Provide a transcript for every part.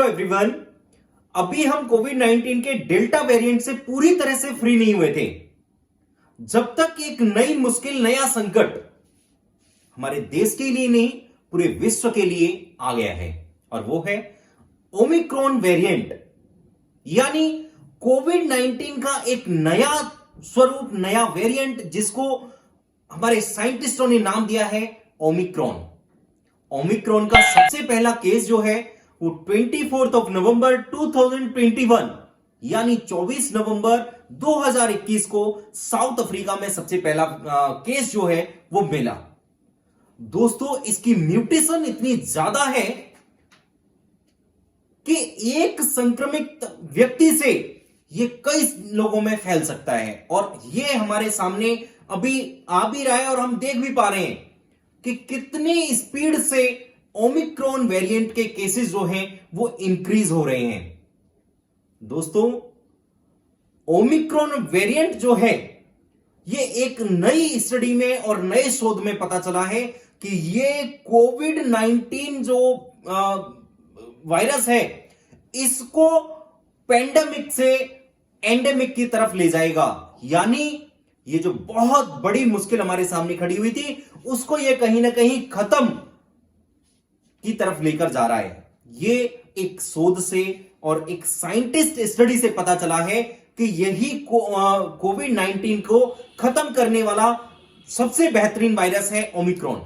Everyone. अभी हम Covid 19 के डेल्टा वेरिएंट से पूरी तरह से फ्री नहीं हुए थे, जब तक एक नई मुश्किल, नया संकट हमारे देश के लिए नहीं, पूरे विश्व के लिए आ गया है, और वो है ओमिक्रॉन वेरिएंट, यानी कोविड 19 का एक नया स्वरूप, नया वेरिएंट, जिसको हमारे साइंटिस्टों ने नाम दिया है ओमिक्रॉन। ओमिक्रॉन का सबसे पहला केस जो है वो 24 नवंबर 2021 यानी 24 नवंबर 2021 को साउथ अफ्रीका में सबसे पहला केस जो है वो मिला। दोस्तों, इसकी म्यूटेशन इतनी ज्यादा है कि एक संक्रमित व्यक्ति से ये कई लोगों में फैल सकता है, और ये हमारे सामने अभी आ भी रहा है और हम देख भी पा रहे हैं कि कितनी स्पीड से ओमिक्रॉन वेरिएंट के केसेस जो हैं वो इंक्रीज हो रहे हैं। दोस्तों, ओमिक्रॉन वेरिएंट जो है ये एक नई स्टडी में और नए शोध में पता चला है कि ये कोविड 19 जो वायरस है इसको पेंडेमिक से एंडेमिक की तरफ ले जाएगा, यानी ये जो बहुत बड़ी मुश्किल हमारे सामने खड़ी हुई थी उसको ये कहीं ना कहीं खत्म की तरफ लेकर जा रहा है। ये एक शोध से और एक साइंटिस्ट स्टडी से पता चला है कि यही कोविड 19 को खत्म करने वाला सबसे बेहतरीन वायरस है ओमिक्रॉन।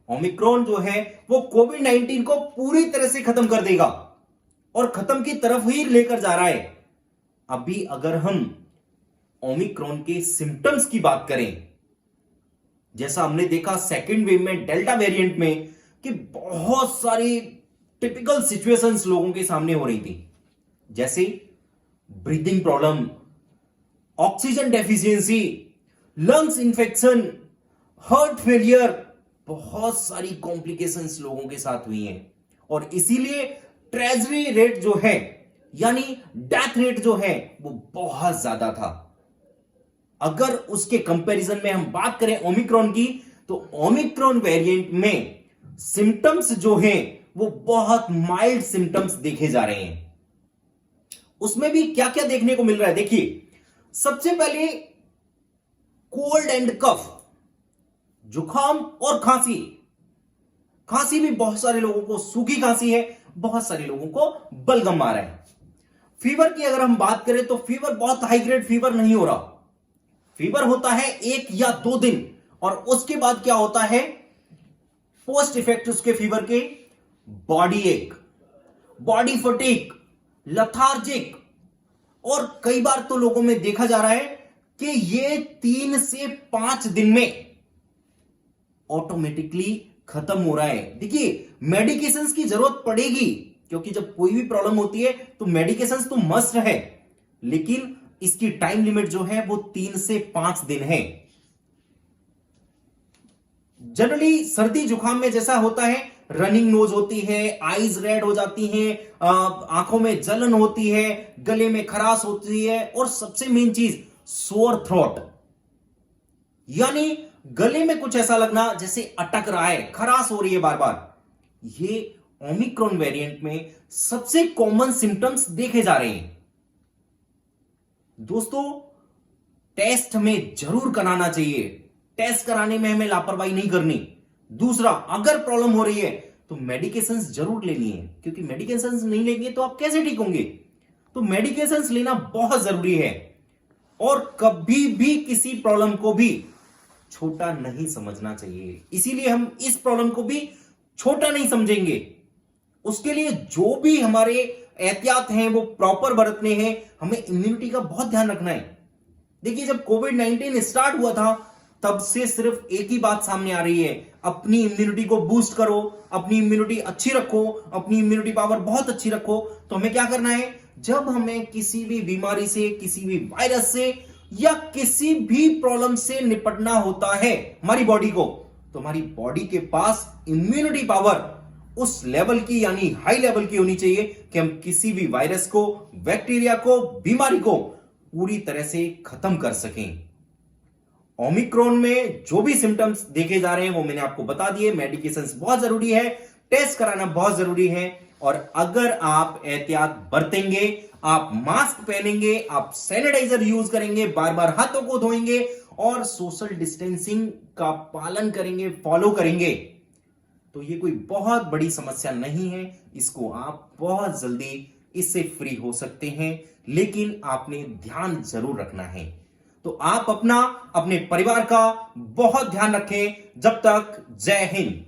ओमिक्रॉन जो है वो कोविड 19 को पूरी तरह से खत्म कर देगा और खत्म की तरफ ही लेकर जा रहा है। अभी अगर हम ओमिक्रॉन के सिम्टम्स की बात करें, जैसा हमने देखा सेकेंड वेव में, डेल्टा वेरिएंट में, कि बहुत सारी टिपिकल सिचुएशंस लोगों के सामने हो रही थी, जैसे breathing problem, oxygen deficiency, lungs infection, heart failure, बहुत सारी कॉम्प्लिकेशंस लोगों के साथ हुई हैं, और इसीलिए ट्रेजरी रेट जो है यानी डेथ रेट जो है वो बहुत ज्यादा था। अगर उसके कंपैरिजन में हम बात करें ओमिक्रॉन की, तो ओमिक्रॉन वेरिएंट में सिम्टम्स जो हैं वो बहुत माइल्ड सिम्टम्स देखे जा रहे हैं। उसमें भी क्या क्या देखने को मिल रहा है, देखिए। सबसे पहले कोल्ड एंड कफ, जुकाम और खांसी। खांसी भी बहुत सारे लोगों को, सूखी खांसी है, बहुत सारे लोगों को बलगम आ रहा है। फीवर की अगर हम बात करें तो फीवर बहुत हाई ग्रेड फीवर नहीं हो रहा, फीवर होता है 1 या 2 दिन, और उसके बाद क्या होता है, पोस्ट इफेक्ट उसके फीवर के बॉडी एक, बॉडी फटीग, लथार्जिक, और कई बार तो लोगों में देखा जा रहा है कि ये 3 से 5 दिन में ऑटोमेटिकली खत्म हो रहा है। देखिए, मेडिकेशंस की जरूरत पड़ेगी, क्योंकि जब कोई भी प्रॉब्लम होती है तो मेडिकेशंस तो मस्ट है, लेकिन इसकी टाइम लिमिट जो है वो 3 से 5 दिन है। जनरली सर्दी जुकाम में जैसा होता है, रनिंग नोज होती है, आईज रेड हो जाती हैं, आंखों में जलन होती है, गले में खराश होती है, और सबसे मेन चीज सोर थ्रोट, यानी गले में कुछ ऐसा लगना जैसे अटक रहा है, खराश हो रही है बार बार। ये ओमिक्रॉन वेरिएंट में सबसे कॉमन सिम्टम्स देखे जा रहे हैं। दोस्तों, टेस्ट हमें जरूर कराना चाहिए, टेस्ट कराने में हमें लापरवाही नहीं करनी। दूसरा, अगर प्रॉब्लम हो रही है तो मेडिकेशंस जरूर लेनी है, क्योंकि मेडिकेशंस नहीं लेंगे तो आप कैसे ठीक होंगे। तो मेडिकेशंस लेना बहुत जरूरी है, और कभी भी किसी प्रॉब्लम को भी छोटा नहीं समझना चाहिए। इसीलिए हम इस प्रॉब्लम को भी छोटा नहीं समझेंगे। उसके लिए जो भी हमारे एहतियात हैं वो प्रॉपर बरतने हैं। हमें इम्यूनिटी का बहुत ध्यान रखना है। देखिए, जब कोविड 19 स्टार्ट हुआ था तब से सिर्फ एक ही बात सामने आ रही है, अपनी इम्यूनिटी को बूस्ट करो, अपनी इम्यूनिटी अच्छी रखो, अपनी इम्यूनिटी पावर बहुत अच्छी रखो। तो हमें क्या करना है, जब हमें किसी भी बीमारी से, किसी भी वायरस से या किसी भी प्रॉब्लम से निपटना होता है हमारी बॉडी को, तो हमारी बॉडी के पास इम्यूनिटी पावर उस लेवल की, यानी हाई लेवल की होनी चाहिए कि हम किसी भी वायरस को, बैक्टीरिया को, बीमारी को पूरी तरह से खत्म कर सकें। ओमिक्रॉन में जो भी सिम्टम्स देखे जा रहे हैं वो मैंने आपको बता दिए। मेडिकेशंस बहुत जरूरी है, टेस्ट कराना बहुत जरूरी है, और अगर आप एहतियात बरतेंगे, आप मास्क पहनेंगे, आप सैनिटाइजर यूज करेंगे, बार बार हाथों को धोएंगे और सोशल डिस्टेंसिंग का पालन करेंगे, फॉलो करेंगे, तो ये कोई बहुत बड़ी समस्या नहीं है। इसको आप बहुत जल्दी इससे फ्री हो सकते हैं, लेकिन आपने ध्यान जरूर रखना है। तो आप अपना, अपने परिवार का बहुत ध्यान रखें। जब तक, जय हिंद।